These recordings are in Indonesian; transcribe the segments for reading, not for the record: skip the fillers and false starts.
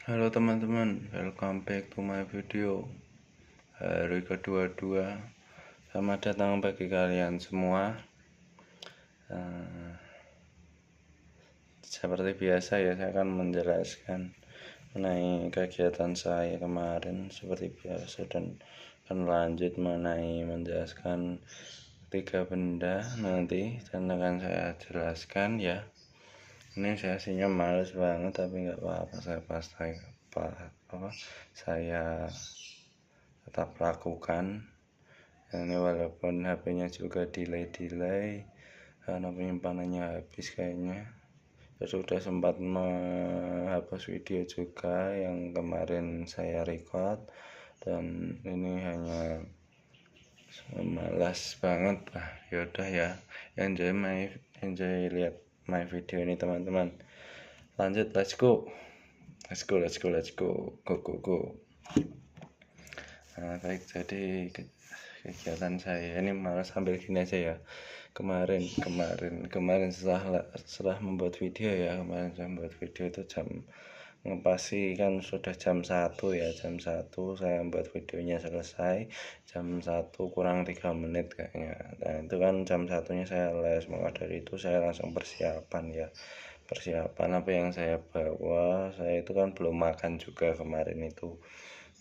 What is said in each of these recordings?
Halo teman-teman, welcome back to my video. Hari kedua, selamat datang bagi kalian semua. Seperti biasa ya, saya akan menjelaskan mengenai kegiatan saya kemarin seperti biasa, dan akan lanjut mengenai menjelaskan 3 benda nanti, dan akan saya jelaskan ya. Ini saya aslinya males banget, tapi nggak apa-apa, saya tetap lakukan. Ini walaupun HP-nya juga delay karena penyimpanannya habis kayaknya. Saya sudah sempat menghapus video juga yang kemarin saya record, dan ini hanya malas banget. Yaudah ya, enjoy lihat my video ini teman-teman. Lanjut, let's go. Go. Nah, baik, jadi kegiatan saya ini malah sambil gini aja ya. Kemarin setelah membuat video ya, kemarin saya membuat video itu jam ngepasi kan sudah jam 1 ya, jam 1 saya membuat videonya selesai, jam 1 kurang 3 menit kayaknya. Nah itu kan jam 1-nya saya les, maka dari itu saya langsung persiapan apa yang saya bawa. Saya itu kan belum makan juga kemarin itu.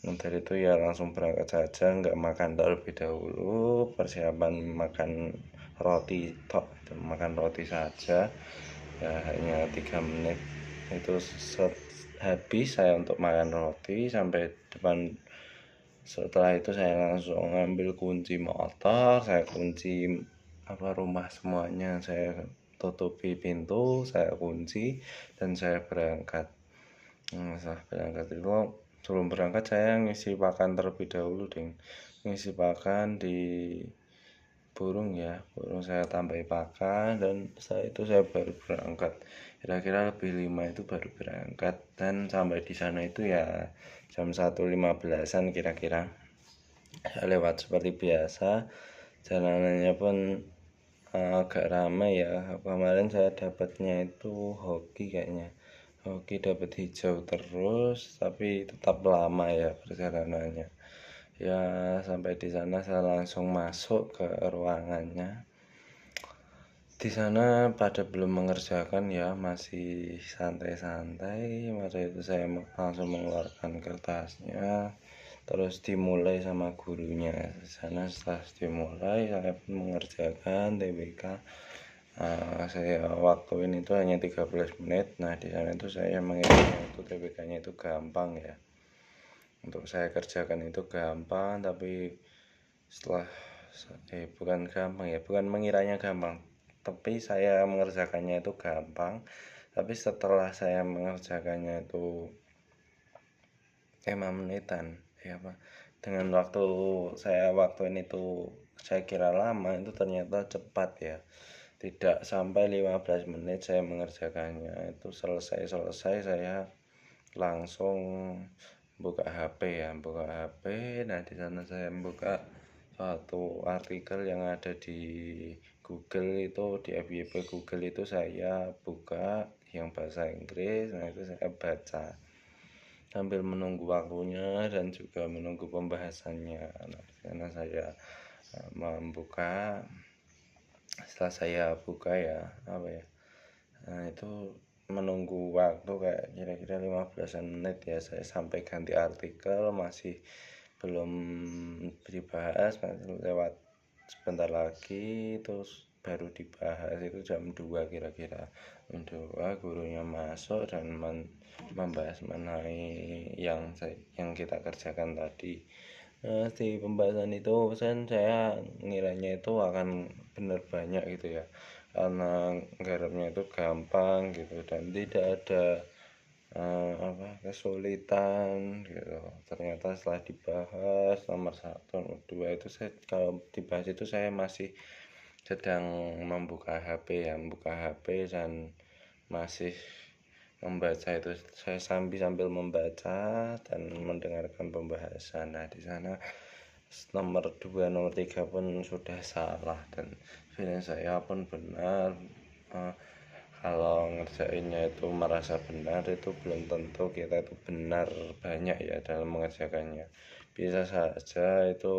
Dari itu ya langsung berangkat saja, nggak makan terlebih dahulu. Persiapan makan roti saja ya, hanya 3 menit itu habis saya untuk makan roti sampai depan. Setelah itu saya langsung ngambil kunci motor, saya kunci rumah semuanya, saya tutupi pintu, saya kunci, dan saya berangkat. Setelah berangkat itu, sebelum berangkat saya ngisi pakan terlebih dahulu, ngisi pakan di burung saya tambahi pakan, dan setelah itu saya baru berangkat. Kira-kira lebih 5 itu baru berangkat, dan sampai di sana itu ya jam 1.15-an kira-kira. Saya lewat seperti biasa, jalanannya pun agak ramai ya. Kemarin saya dapatnya itu hoki kayaknya, dapat hijau terus, tapi tetap lama ya perjalanannya ya. Sampai di sana saya langsung masuk ke ruangannya. Di sana pada belum mengerjakan ya, masih santai-santai. Masa itu saya langsung mengeluarkan kertasnya, terus dimulai sama gurunya. Di sana setelah dimulai saya pun mengerjakan TBK. Saya waktuin itu hanya 13 menit. Nah di sana itu saya mengira itu TBK-nya itu gampang ya, untuk saya kerjakan itu gampang, tapi setelah bukan mengiranya gampang, tapi saya mengerjakannya itu gampang. Tapi setelah saya mengerjakannya itu 5 menitan ya Pak, dengan waktuin itu saya kira lama, itu ternyata cepat ya. Tidak sampai 15 menit saya mengerjakannya, itu selesai saya langsung buka HP. Nah di sana saya membuka suatu artikel yang ada di Google, itu di FYP Google itu saya buka yang bahasa Inggris. Nah itu saya baca sambil menunggu waktunya dan juga menunggu pembahasannya. Nah di sana saya membuka. Setelah saya buka nah itu menunggu waktu kayak kira-kira 15 menit ya, saya sampai ganti artikel masih belum dibahas, masih lewat sebentar lagi terus baru dibahas. Itu jam 2 kira-kira, jam 2 gurunya masuk dan membahas mengenai yang kita kerjakan tadi. Nah, di pembahasan itu saya ngiranya itu akan benar banyak gitu ya, karena garapnya itu gampang gitu dan tidak ada kesulitan gitu. Ternyata setelah dibahas nomor 1, nomor 2 itu kalau dibahas itu saya masih sedang membuka HP dan masih membaca. Itu saya sambil membaca dan mendengarkan pembahasan. Nah di sana nomor 2, nomor 3 pun sudah salah, dan feeling saya pun benar. kalau ngerjainnya itu merasa benar, itu belum tentu kita itu benar banyak ya dalam mengerjakannya. Bisa saja itu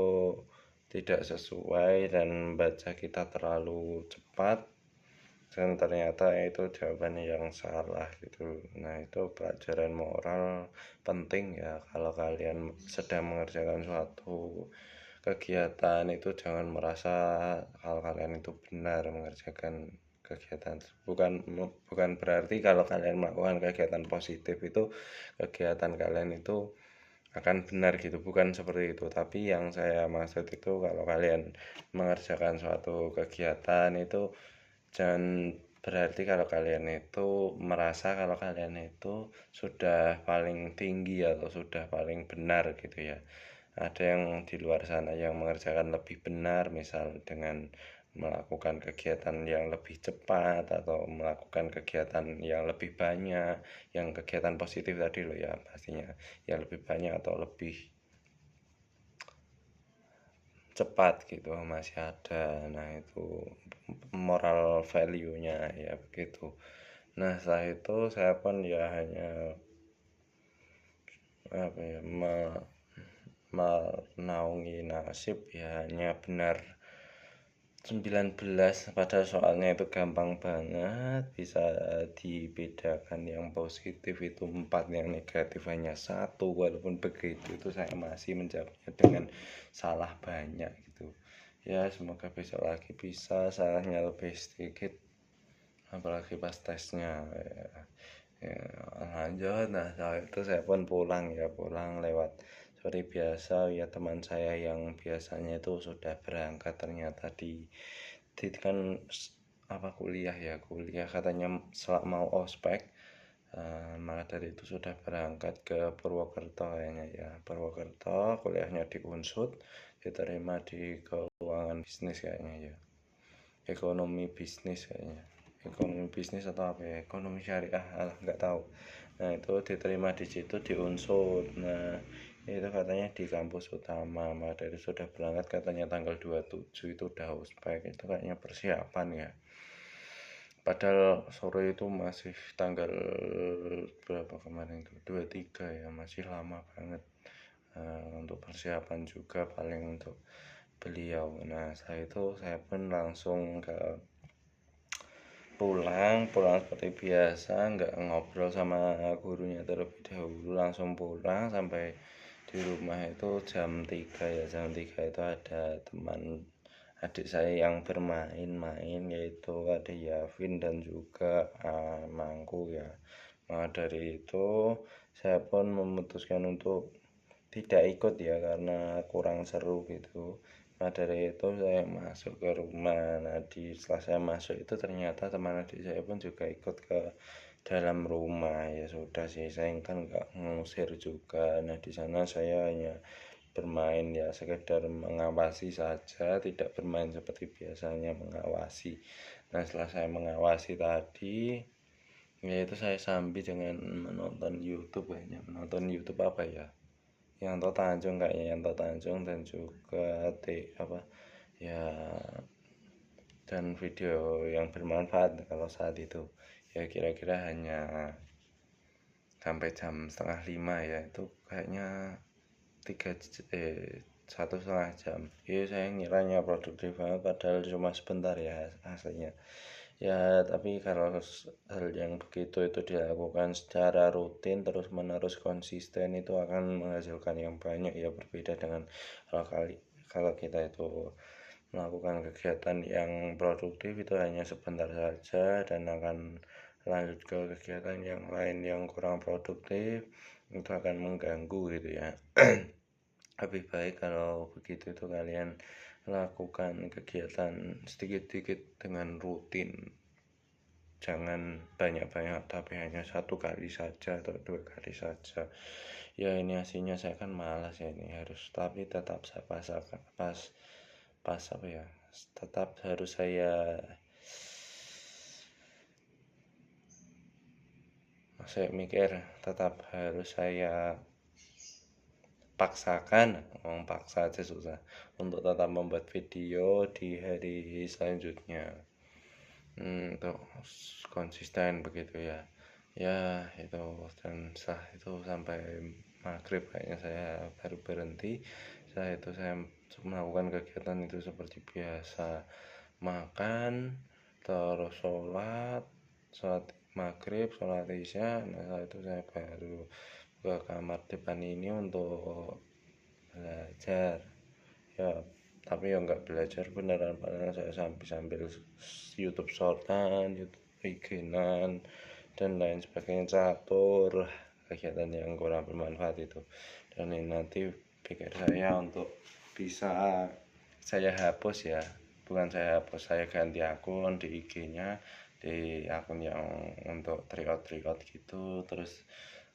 tidak sesuai dan baca kita terlalu cepat dan ternyata itu jawabannya yang salah gitu. Nah, itu pelajaran moral penting ya, kalau kalian sedang mengerjakan suatu kegiatan itu jangan merasa kalau kalian itu benar mengerjakan kegiatan. Bukan berarti kalau kalian melakukan kegiatan positif itu kegiatan kalian itu akan benar gitu, bukan seperti itu. Tapi yang saya maksud itu kalau kalian mengerjakan suatu kegiatan itu jangan berarti kalau kalian itu merasa kalau kalian itu sudah paling tinggi atau sudah paling benar gitu ya. Ada yang di luar sana yang mengerjakan lebih benar, misal dengan melakukan kegiatan yang lebih cepat atau melakukan kegiatan yang lebih banyak, yang kegiatan positif tadi loh ya pastinya, yang lebih banyak atau lebih cepat gitu masih ada. Nah, itu moral value-nya ya begitu. Nah, setelah itu saya pun ya hanya apa ya, menaungi nasib ya, hanya benar 19, padahal soalnya itu gampang banget, bisa dibedakan yang positif itu 4, yang negatif hanya 1. Walaupun begitu itu saya masih menjawabnya dengan salah banyak gitu ya. Semoga besok lagi bisa salahnya lebih sedikit, apalagi pas tesnya ya. Ya, lanjut. Nah, setelah itu saya pun pulang ya, pulang lewat seperti biasa ya. Teman saya yang biasanya itu sudah berangkat ternyata di kan apa kuliah ya, kuliah katanya mau ospek. Maka dari itu sudah berangkat ke Purwokerto kayaknya ya, Purwokerto, kuliahnya di Unsud, diterima di keuangan bisnis kayaknya ya, ekonomi bisnis kayaknya, ekonomi bisnis atau apa ya, ekonomi syariah, alah nggak tahu. Nah, itu diterima di situ di Unsud. Nah, itu katanya di kampus utama. Maka dari sudah berangkat katanya tanggal 27 itu udah ospek. Itu kayaknya persiapan ya, padahal sore itu masih tanggal berapa kemarin itu, 23 ya, masih lama banget. Untuk persiapan juga paling untuk beliau. Nah, setelah itu saya pun langsung pulang seperti biasa, nggak ngobrol sama gurunya terlebih dahulu, langsung pulang. Sampai di rumah itu jam 3 ya, jam 3 itu ada teman adik saya yang bermain-main, yaitu ada Yavin dan juga Mangku ya. Nah, dari itu saya pun memutuskan untuk tidak ikut ya, karena kurang seru gitu. Nah, dari itu saya masuk ke rumah. Nah, setelah saya masuk itu ternyata teman adik saya pun juga ikut ke dalam rumah. Ya sudah sih, saya kan nggak ngusir juga. Nah, di sana saya hanya bermain ya, sekedar mengawasi saja, tidak bermain seperti biasanya mengawasi. Nah, setelah saya mengawasi tadi, yaitu saya sambil dengan menonton YouTube, kayaknya menonton YouTube apa ya, Yanto Tanjung kayaknya, Yanto Tanjung, dan juga apa ya, dan video yang bermanfaat kalau saat itu ya, kira-kira hanya sampai jam setengah 5 ya. Itu kayaknya 1,5 jam ya. Saya ngiranya produktif banget, padahal cuma sebentar ya hasilnya ya. Tapi kalau hal yang begitu itu dilakukan secara rutin terus menerus konsisten, itu akan menghasilkan yang banyak ya. Berbeda dengan kalau kita itu melakukan kegiatan yang produktif itu hanya sebentar saja dan akan lanjut ke kegiatan yang lain yang kurang produktif, itu akan mengganggu gitu ya. Lebih baik kalau begitu itu kalian lakukan kegiatan sedikit-sedikit dengan rutin, jangan banyak-banyak, tapi hanya 1 kali saja atau 2 kali saja ya. Ini aslinya saya kan malas ya, ini harus, tapi tetap saya pas apa ya, tetap harus saya mikir, tetap harus saya paksakan, ngomong paksa aja susah, untuk tetap membuat video di hari selanjutnya. untuk konsisten begitu ya. Ya itu, dan setelah itu sampai maghrib kayaknya saya baru berhenti. Setelah itu saya melakukan kegiatan itu seperti biasa, makan, terus sholat maghrib, sholat isya. Nah setelah itu saya baru ke kamar depan ini untuk belajar ya, tapi ya nggak belajar beneran, padahal saya sambil YouTube shortan, YouTube bikinan, dan lain sebagainya, catur, kegiatan yang kurang bermanfaat itu. Dan ini nanti pikir saya untuk bisa saya hapus ya, bukan saya hapus, saya ganti akun di IG-nya, di akun yang untuk tryout gitu. Terus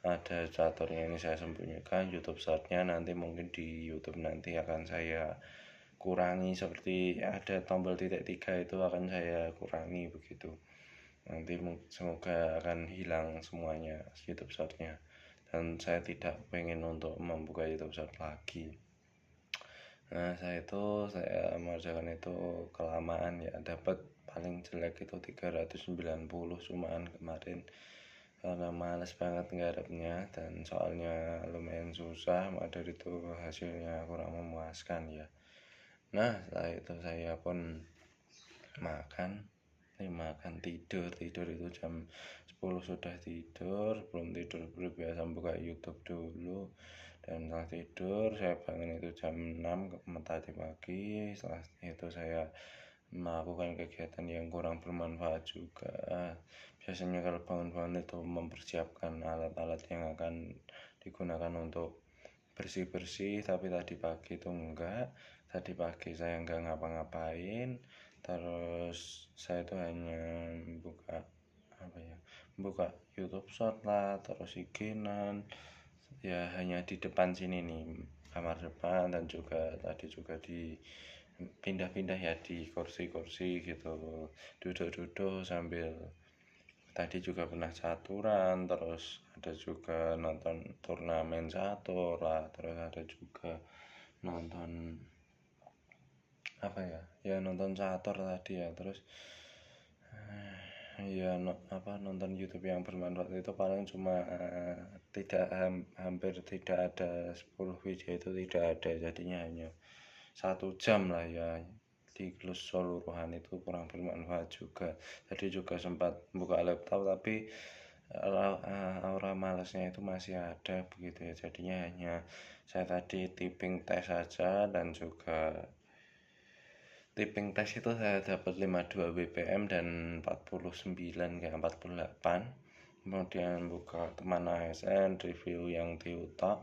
ada caturnya ini saya sembunyikan, YouTube shortnya nanti mungkin di YouTube nanti akan saya kurangi, seperti ada tombol titik 3 itu akan saya kurangi begitu. Nanti semoga akan hilang semuanya YouTube shortnya, dan saya tidak pengen untuk membuka YouTube short lagi. Nah saya mengerjakan itu kelamaan ya, dapat paling jelek itu 390 cuman kemarin, karena males banget nggarapnya dan soalnya lumayan susah, maka dari itu hasilnya kurang memuaskan ya. Nah setelah itu saya pun makan tidur itu jam 10 sudah tidur, belum tidur biasa buka YouTube dulu, dan setelah tidur saya bangun itu jam 6 tadi pagi. Setelah itu saya melakukan kegiatan yang kurang bermanfaat juga. Biasanya kalau bangun-bangun itu mempersiapkan alat-alat yang akan digunakan untuk bersih-bersih, tapi tadi pagi itu enggak. Tadi pagi saya enggak ngapa-ngapain, terus saya itu hanya buka YouTube short lah, terus ikinan ya, hanya di depan sini nih, kamar depan, dan juga tadi juga di pindah-pindah ya di kursi-kursi gitu, duduk-duduk sambil tadi juga pernah caturan, terus ada juga nonton turnamen catur lah, terus ada juga nonton nonton catur tadi ya. Terus nonton YouTube yang bermanfaat itu paling cuma hampir tidak ada 10 video, itu tidak ada, jadinya hanya 1 jam lah ya, di keseluruhan itu kurang bermanfaat juga. Tadi juga sempat buka laptop, tapi aura malasnya itu masih ada begitu ya, jadinya hanya saya tadi typing tes saja, dan juga typing tes itu saya dapat 52 BPM dan 49 ke 48. Kemudian buka teman ASN, review yang TUTOK,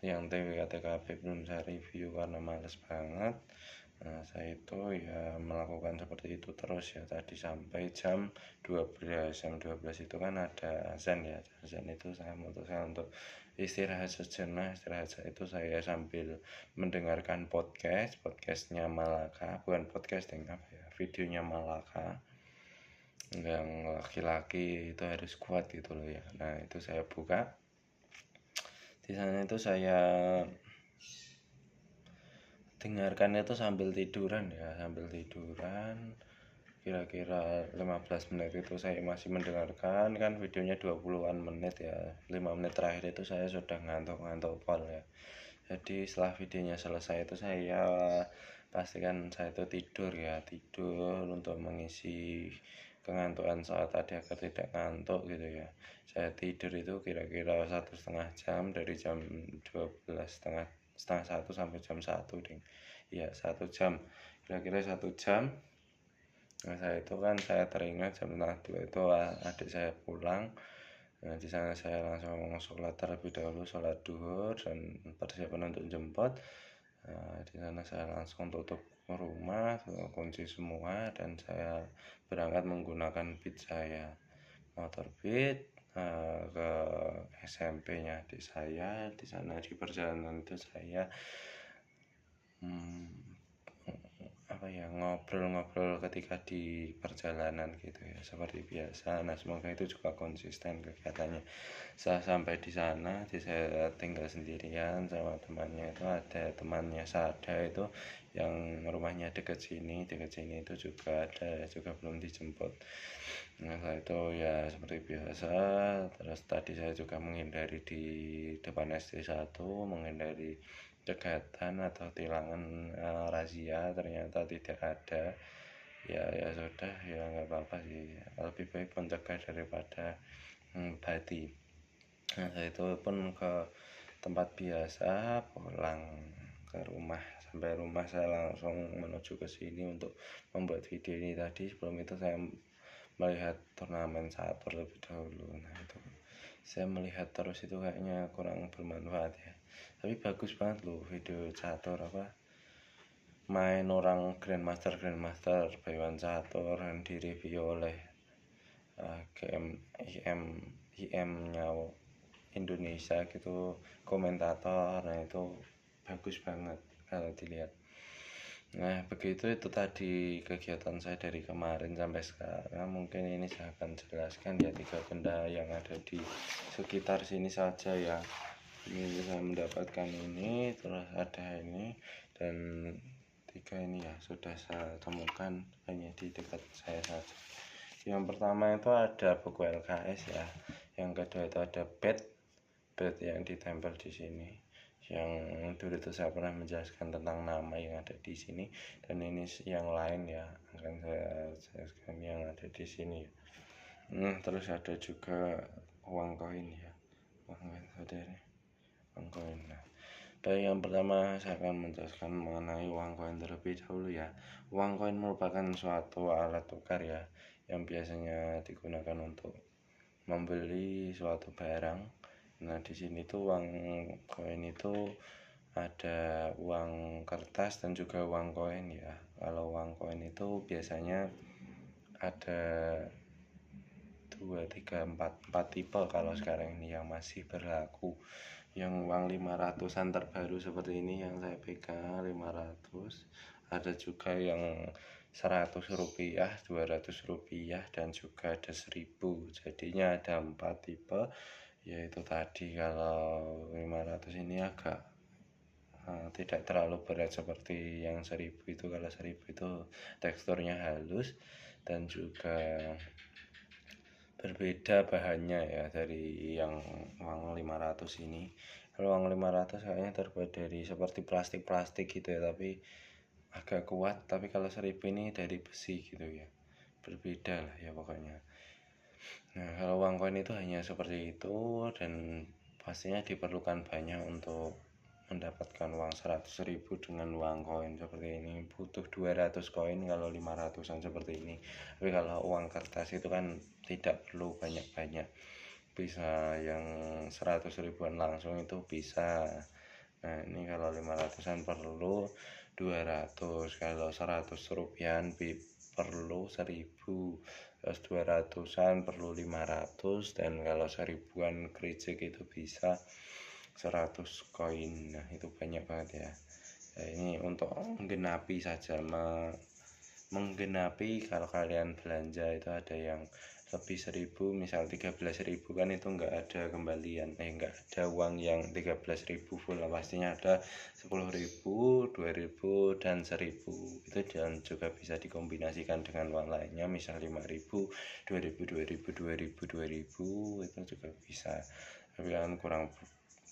yang TWKTKP belum saya review karena males banget. Nah saya itu ya melakukan seperti itu terus ya, tadi sampai jam 12. Jam 12 itu kan ada azan ya, azan itu saya memutuskan untuk istirahat sejenak. Istirahat itu saya sambil mendengarkan podcastnya Malaka, bukan podcasting videonya Malaka yang laki-laki itu harus kuat gitu loh ya. Nah itu saya buka, di sana itu saya dengarkan itu sambil tiduran ya, kira-kira 15 menit itu saya masih mendengarkan, kan videonya 20-an menit ya, 5 menit terakhir itu saya sudah ngantuk pol ya. Jadi setelah videonya selesai itu saya pastikan saya itu tidur untuk mengisi kengantukan saat tadi agar tidak ngantuk gitu ya. Saya tidur itu kira-kira 1,5 jam, dari jam 12 setengah 1 sampai jam 1 ding ya, 1 jam, kira-kira 1 jam. Nah saya teringat jam 1:30 itu adik saya pulang. Nah di sana saya langsung sholat terlebih dahulu, sholat duhur dan persiapan untuk jemput. Nah, di sana saya langsung tutup rumah, kunci semua, dan saya berangkat menggunakan Beat saya, motor Beat, ke SMP-nya adik saya. Di sana di perjalanan itu saya apa ya, ngobrol-ngobrol ketika di perjalanan gitu ya, seperti biasa. Nah, semoga itu juga konsisten kegiatannya. Saya sampai di sana, saya tinggal sendirian sama temannya. Itu ada temannya Sada itu yang rumahnya dekat sini itu juga ada, juga belum dijemput. Nah, setelah itu ya seperti biasa. Terus tadi saya juga menghindari di depan SD 1, menghindari kegiatan atau tilangan razia, ternyata tidak ada. Ya sudah, ya nggak apa-apa sih, lebih baik mencegah daripada mengobati. Nah, saya itu pun ke tempat biasa, pulang ke rumah. Sampai rumah saya langsung menuju ke sini untuk membuat video ini tadi. Sebelum itu saya melihat turnamen catur lebih dahulu. Nah, itu saya melihat terus itu kayaknya kurang bermanfaat ya, tapi bagus banget loh video catur, apa, main orang grandmaster Baiwan catur yang direview oleh IM nya Indonesia gitu, komentator. Nah, itu bagus banget kalau dilihat. Nah, begitu itu tadi kegiatan saya dari kemarin sampai sekarang. Mungkin ini saya akan jelaskan ya 3 benda yang ada di sekitar sini saja ya. Ini saya mendapatkan ini, terus ada ini, dan 3 ini ya sudah saya temukan hanya di dekat saya saja. Yang pertama itu ada buku LKS ya. Yang kedua itu ada bed yang ditempel di sini, yang dulu itu saya pernah menjelaskan tentang nama yang ada di sini, dan ini yang lain ya akan saya jelaskan yang ada di sini ya. Terus ada juga uang koin ya, uang koin saudara, uang koin. Nah, baik, yang pertama saya akan menjelaskan mengenai uang koin terlebih dahulu ya. Uang koin merupakan suatu alat tukar ya, yang biasanya digunakan untuk membeli suatu barang. Nah, di sini tuh uang koin itu ada uang kertas dan juga uang koin ya. Kalau uang koin itu biasanya ada 2, 3, 4 tipe kalau sekarang ini yang masih berlaku. Yang uang 500-an terbaru seperti ini yang saya pegang 500. Ada juga yang 100 rupiah, 200 rupiah, dan juga ada 1000. Jadinya ada 4 tipe, yaitu tadi kalau 500 ini agak tidak terlalu berat seperti yang 1000 itu. Kalau 1000 itu teksturnya halus dan juga berbeda bahannya ya dari yang uang 500 ini. Kalau uang 500 kayaknya terbuat dari seperti plastik gitu ya, tapi agak kuat. Tapi kalau 1000 ini dari besi gitu ya, berbeda lah ya pokoknya. Nah, kalau uang koin itu hanya seperti itu, dan pastinya diperlukan banyak untuk mendapatkan uang 100.000 dengan uang koin seperti ini. Butuh 200 koin kalau 500-an seperti ini. Tapi kalau uang kertas itu kan tidak perlu banyak-banyak, bisa yang 100 ribuan langsung itu bisa. Nah, ini kalau 500-an perlu 200, kalau 100 rupiahan perlu 1000, terus 200-an perlu 500, dan kalau 1000-an kericik itu bisa 100 koin. Nah, itu banyak banget ya. Nah, ini untuk menggenapi saja, menggenapi kalau kalian belanja itu ada yang lebih 1000, misal 13.000 kan, itu enggak ada kembalian, enggak ada uang yang 13.000 full, pastinya ada 10.000, 2.000, dan 1.000 itu, dan juga bisa dikombinasikan dengan uang lainnya, misal 5.000, 2.000, 2.000 itu juga bisa. Tapi kan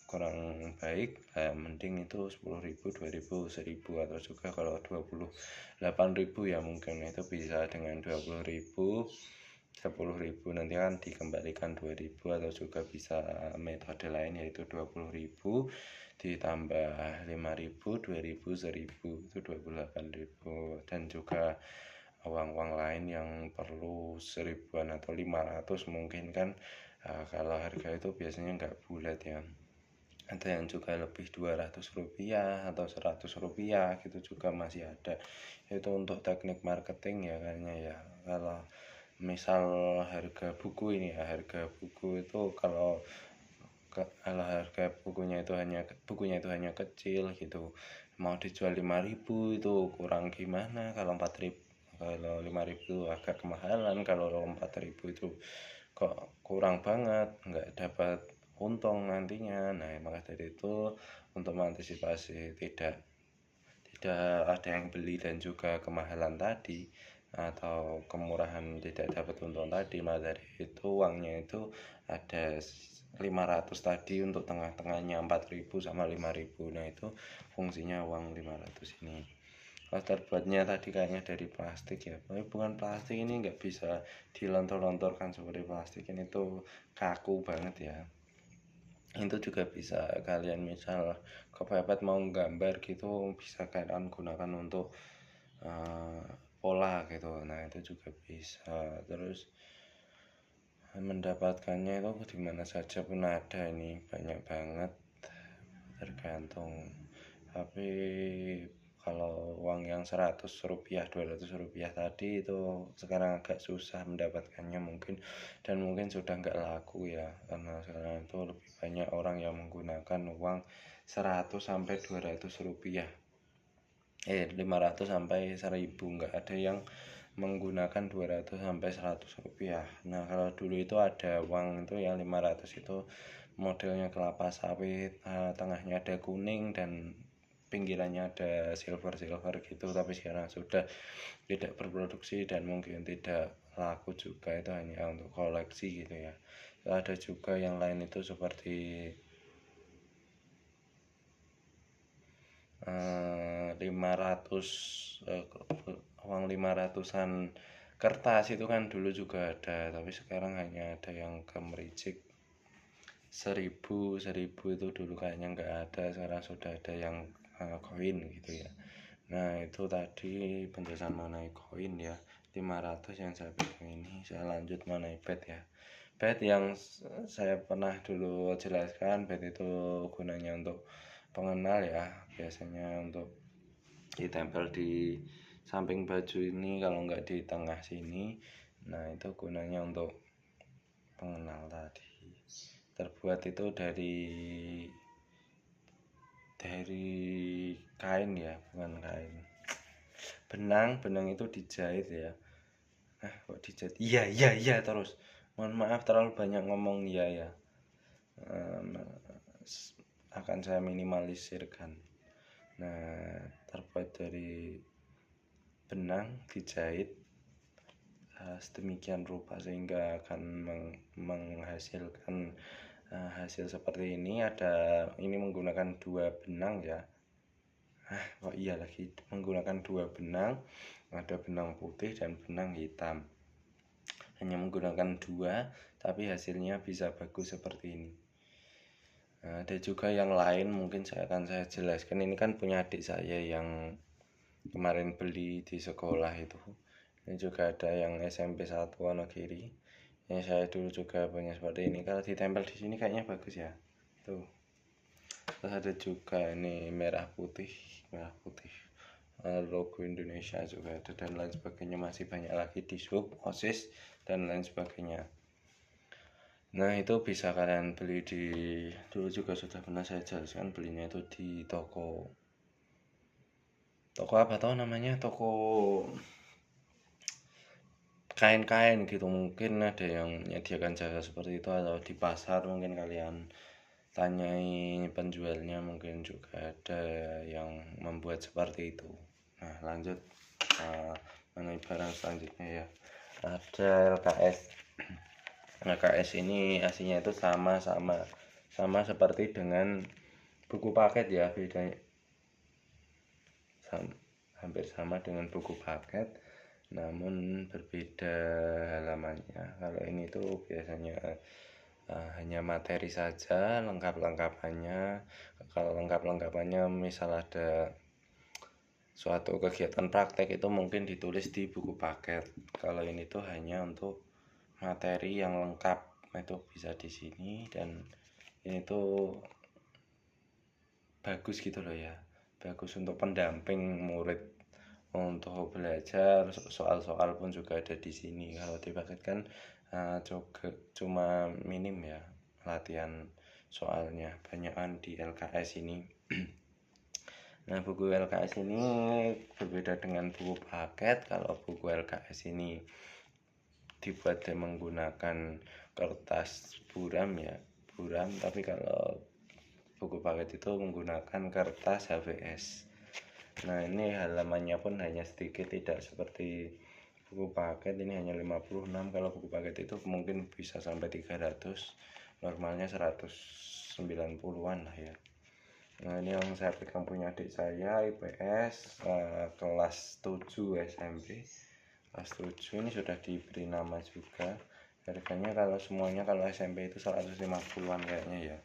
kurang baik, mending itu 10.000, 2.000, 1.000, atau juga kalau 28.000 ya mungkin itu bisa dengan 20.000, 10.000 nanti kan dikembalikan 2.000, atau juga bisa metode lain yaitu 20.000 ditambah 5.000, 2.000, 1.000 itu 28.000, dan juga uang-uang lain yang perlu 1000-an atau 500 mungkin kan. Kalau harga itu biasanya nggak bulat ya, ada yang juga lebih 200 rupiah atau 100 rupiah gitu juga masih ada. Itu untuk teknik marketing ya kayaknya ya. Kalau misal harga buku ini ya, harga buku itu kalau kalau harga bukunya itu hanya kecil gitu, mau dijual 5.000 itu kurang gimana, kalau 4.000, kalau 5.000 agak kemahalan, kalau 4.000 itu kok kurang banget, nggak dapat untung nantinya. Nah maka dari itu, untuk mengantisipasi tidak ada yang beli dan juga kemahalan tadi, atau kemurahan tidak dapat untung tadi, maka dari itu uangnya itu ada 500 tadi, untuk tengah-tengahnya 4.000 sama 5.000. Nah itu fungsinya uang 500 ini. Kalau terbuatnya tadi kayaknya dari plastik ya, tapi bukan plastik, ini nggak bisa dilontor-lontorkan seperti plastik, ini tuh kaku banget ya. Itu juga bisa kalian misal kepepet mau gambar gitu, bisa kalian gunakan untuk pola gitu. Nah itu juga bisa. Terus mendapatkannya itu dimana saja pun ada, ini banyak banget, tergantung. Tapi kalau uang yang 100 rupiah, 200 rupiah tadi itu sekarang agak susah mendapatkannya mungkin, dan mungkin sudah nggak laku ya, karena sekarang itu lebih banyak orang yang menggunakan uang 100 sampai 200 rupiah, 500 sampai 1.000, nggak ada yang menggunakan 200 sampai 100 rupiah. Nah kalau dulu itu ada uang itu yang 500 itu modelnya kelapa sawit, tengahnya ada kuning dan pinggirannya ada silver gitu, tapi sekarang sudah tidak berproduksi dan mungkin tidak laku juga, itu hanya untuk koleksi gitu ya. Ada juga yang lain itu seperti 500, uang 500-an kertas itu kan dulu juga ada, tapi sekarang hanya ada yang gemericik. 1.000 itu dulu kayaknya nggak ada, sekarang sudah ada yang koin gitu ya. Nah itu tadi penjelasan mengenai koin ya, 500 yang saya pegang ini. Saya lanjut mengenai bed ya. Bed yang saya pernah dulu jelaskan, bed itu gunanya untuk pengenal ya, biasanya untuk ditempel di samping baju ini, kalau nggak di tengah sini. Nah itu gunanya untuk pengenal tadi. Terbuat itu dari kain ya, bukan kain, benang itu dijahit ya. Kok dijahit, iya terus, mohon maaf terlalu banyak ngomong ya. Akan saya minimalisirkan. Nah terbuat dari benang dijahit sedemikian rupa sehingga akan menghasilkan hasil seperti ini. Ini menggunakan 2 benang ya. Iya lagi, menggunakan 2 benang, ada benang putih dan benang hitam. Hanya menggunakan 2, tapi hasilnya bisa bagus seperti ini. Ada juga yang lain, mungkin saya jelaskan. Ini kan punya adik saya yang kemarin beli di sekolah itu. Ini juga ada yang SMP 1 Wonogiri. Ini saya dulu juga punya seperti ini. Kalau ditempel di sini kayaknya bagus ya. Tuh. Terus ada juga ini merah putih, logo Indonesia juga ada, dan lain sebagainya. Masih banyak lagi di sub, OSIS dan lain sebagainya. Nah itu bisa kalian beli dulu juga sudah pernah saya jelaskan, belinya itu di toko apa tau namanya, toko kain-kain gitu. Mungkin ada yang menyediakan jasa seperti itu, atau di pasar mungkin kalian tanyai penjualnya, mungkin juga ada yang membuat seperti itu. Nah lanjut mengenai barang selanjutnya ya, ada LKS. LKS ini aslinya itu sama seperti dengan buku paket ya, bedanya hampir sama dengan buku paket, namun berbeda halamannya. Kalau ini tuh biasanya hanya materi saja, lengkap-lengkapannya. Kalau lengkap-lengkapannya misal ada suatu kegiatan praktek, itu mungkin ditulis di buku paket. Kalau ini tuh hanya untuk materi yang lengkap, itu bisa di sini. Dan ini tuh bagus gitu loh ya, bagus untuk pendamping murid untuk belajar. Soal-soal pun juga ada di sini. Kalau dipaket kan cuma minim ya latihan soalnya banyakan di LKS ini. Nah, buku LKS ini berbeda dengan buku paket. Kalau buku LKS ini dibuat menggunakan kertas buram ya, buram, tapi kalau buku paket itu menggunakan kertas HVS. Nah, ini halamannya pun hanya sedikit, tidak seperti buku paket. Ini hanya 56. Kalau buku paket itu mungkin bisa sampai 300, normalnya 190-an lah ya. Nah, ini yang saya pegang punya adik saya, IPS, kelas 7 SMP. Kelas 7 ini sudah diberi nama juga. Harganya kalau semuanya kalau SMP itu 150-an kayaknya ya.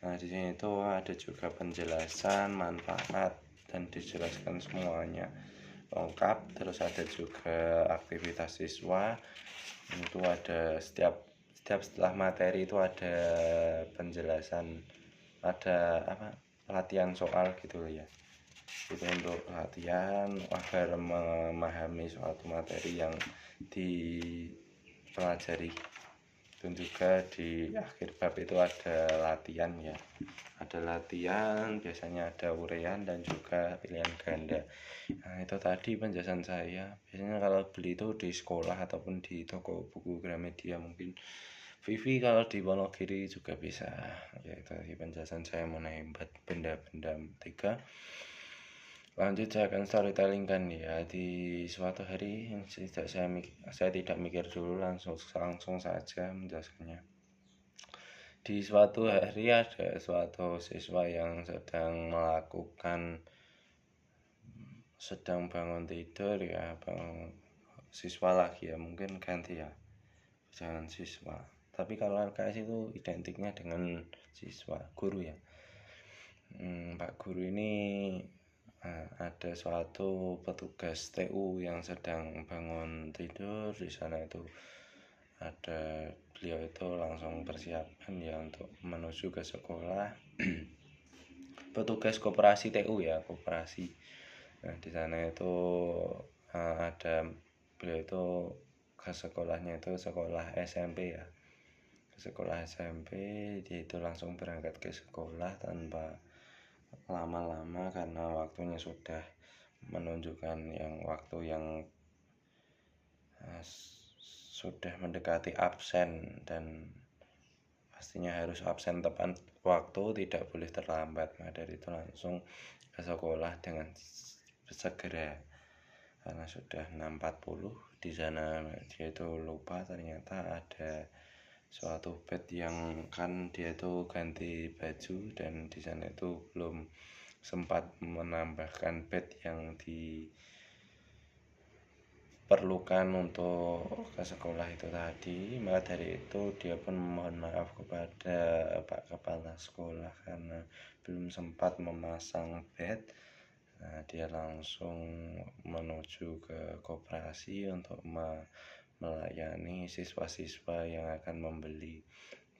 Nah, di sini itu ada juga penjelasan manfaat dan dijelaskan semuanya lengkap. Terus ada juga aktivitas siswa. Itu ada setiap setelah materi itu ada penjelasan, ada latihan soal gitu ya. Itu untuk latihan agar memahami suatu materi yang dipelajari. Dan juga di akhir bab itu ada latihan ya, ada latihan, biasanya ada uraian dan juga pilihan ganda. Nah, itu tadi penjelasan saya. Biasanya kalau beli itu di sekolah ataupun di toko buku Gramedia, mungkin Vivi kalau di Wonogiri juga bisa. Ya, itu tadi penjelasan saya mengenai benda-benda 3. Lanjut saya akan storytelling kan ya. Di suatu hari saya tidak mikir dulu, langsung saja menjelaskannya. Di suatu hari ada suatu siswa yang sedang bangun tidur ya, siswa lagi ya, mungkin ganti ya, jangan siswa. Tapi kalau LKS itu identiknya dengan siswa, guru ya. Pak Guru ini ada suatu petugas TU yang sedang bangun tidur. Di sana itu ada beliau itu langsung persiapan ya untuk menuju ke sekolah. Petugas koperasi TU ya, koperasi. Nah, di sana itu ada beliau itu ke sekolahnya itu sekolah SMP ya. Ke sekolah SMP, dia itu langsung berangkat ke sekolah tanpa lama-lama karena waktunya sudah menunjukkan waktu yang sudah mendekati absen, dan pastinya harus absen tepat waktu, tidak boleh terlambat. Nah, dari itu langsung ke sekolah dengan segera karena sudah 6.40. Di sana dia itu lupa ternyata ada suatu bed yang kan dia itu ganti baju, dan di sana itu belum sempat menambahkan bed yang diperlukan untuk ke sekolah itu tadi. Maka dari itu dia pun mohon maaf kepada Pak Kepala Sekolah karena belum sempat memasang bed. Nah, dia langsung menuju ke koperasi untuk melayani siswa-siswa yang akan membeli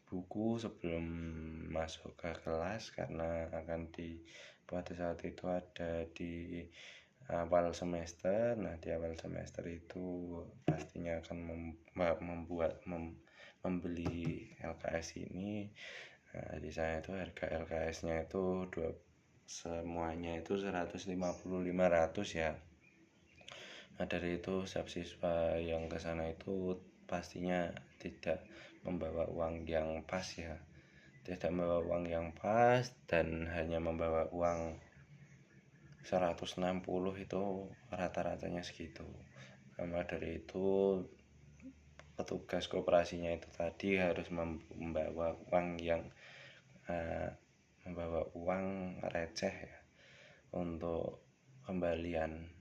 buku sebelum masuk ke kelas, karena pada saat itu ada di awal semester. Nah, di awal semester itu pastinya akan membeli LKS ini. Nah, di sana itu harga LKS-nya itu semuanya itu 150-500 ya. Nah, dari itu setiap siswa yang ke sana itu pastinya tidak membawa uang yang pas ya. Tidak membawa uang yang pas dan hanya membawa uang 160, itu rata-ratanya segitu. Karena dari itu petugas koperasinya itu tadi harus membawa uang receh ya, untuk kembalian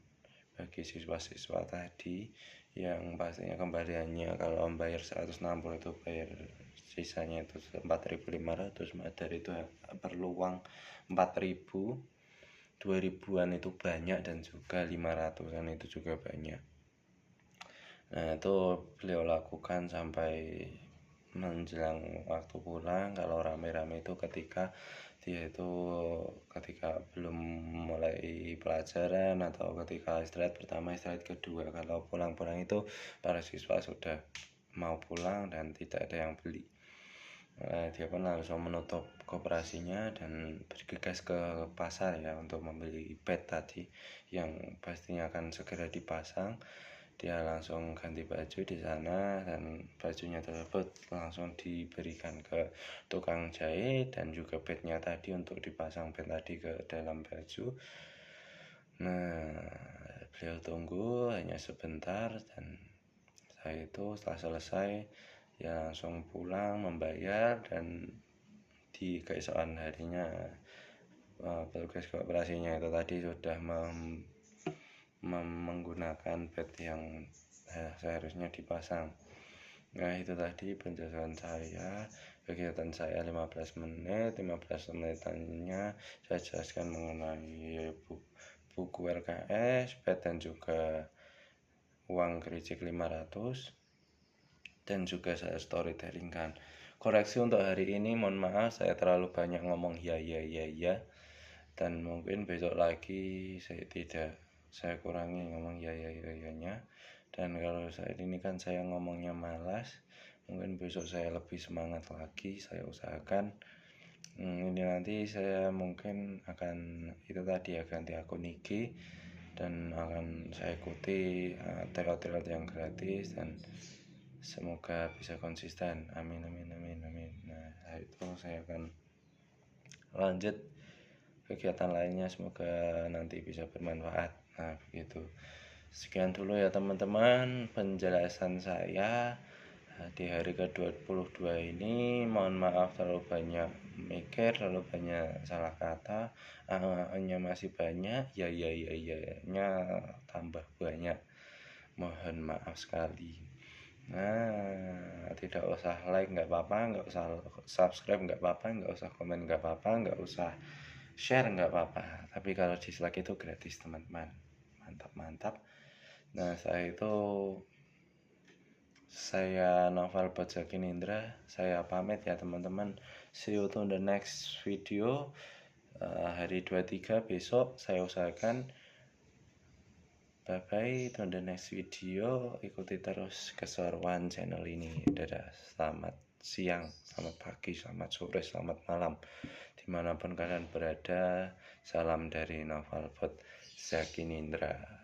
bagi siswa-siswa tadi, yang pastinya kembaliannya kalau membayar 160 itu bayar sisanya itu 4.500. Dari itu perlu uang 4.000, 2.000-an itu banyak, dan juga 500-an itu juga banyak. Nah, itu beliau lakukan sampai menjelang waktu pulang. Kalau rame-rame itu ketika belum mulai pelajaran atau ketika istirahat pertama, istirahat kedua. Kalau pulang-pulang itu para siswa sudah mau pulang dan tidak ada yang beli. Dia pun langsung menutup koperasinya dan bergegas ke pasar ya untuk membeli bed tadi yang pastinya akan segera dipasang. Dia langsung ganti baju di sana dan bajunya tersebut langsung diberikan ke tukang jahit dan juga bednya tadi untuk dipasang bed tadi ke dalam baju. Nah, beliau tunggu hanya sebentar dan saya itu setelah selesai ya langsung pulang membayar, dan di keesokan harinya petugas koperasinya itu tadi sudah menggunakan bed yang seharusnya dipasang. Nah itu tadi penjelasan saya, kegiatan saya 15 menit menitannya saya jelaskan mengenai buku LKS, bed dan juga uang gericik 500, dan juga saya storytelling kan. Koreksi untuk hari ini, mohon maaf saya terlalu banyak ngomong ya, dan mungkin besok lagi saya kurangi ngomong ya nya. Dan kalau saat ini kan saya ngomongnya malas, mungkin besok saya lebih semangat lagi, saya usahakan. Ini nanti saya mungkin akan itu tadi ya, ganti akun IG dan akan saya ikuti teot-teot yang gratis dan semoga bisa konsisten. Amin. Nah itu saya akan lanjut kegiatan lainnya, semoga nanti bisa bermanfaat. Nah begitu, sekian dulu ya teman-teman penjelasan saya di hari ke-22 ini. Mohon maaf terlalu banyak mikir, terlalu banyak salah kata, hanya masih banyak ya nya tambah banyak, mohon maaf sekali. Nah, tidak usah like nggak apa-apa, nggak usah subscribe nggak apa-apa, nggak usah komen nggak apa-apa, nggak usah share nggak apa-apa. Tapi kalau dislike itu gratis teman-teman. Mantap. Nah saya Noval Bojaki Nindra, saya pamit ya teman-teman. See you to the next video. Hari 23 besok saya usahakan. Bye bye, to the next video. Ikuti terus keseruan channel ini. Dadah, selamat siang, selamat pagi, selamat sore, selamat malam, dimanapun kalian berada. Salam dari Noval Bojaki Nindra.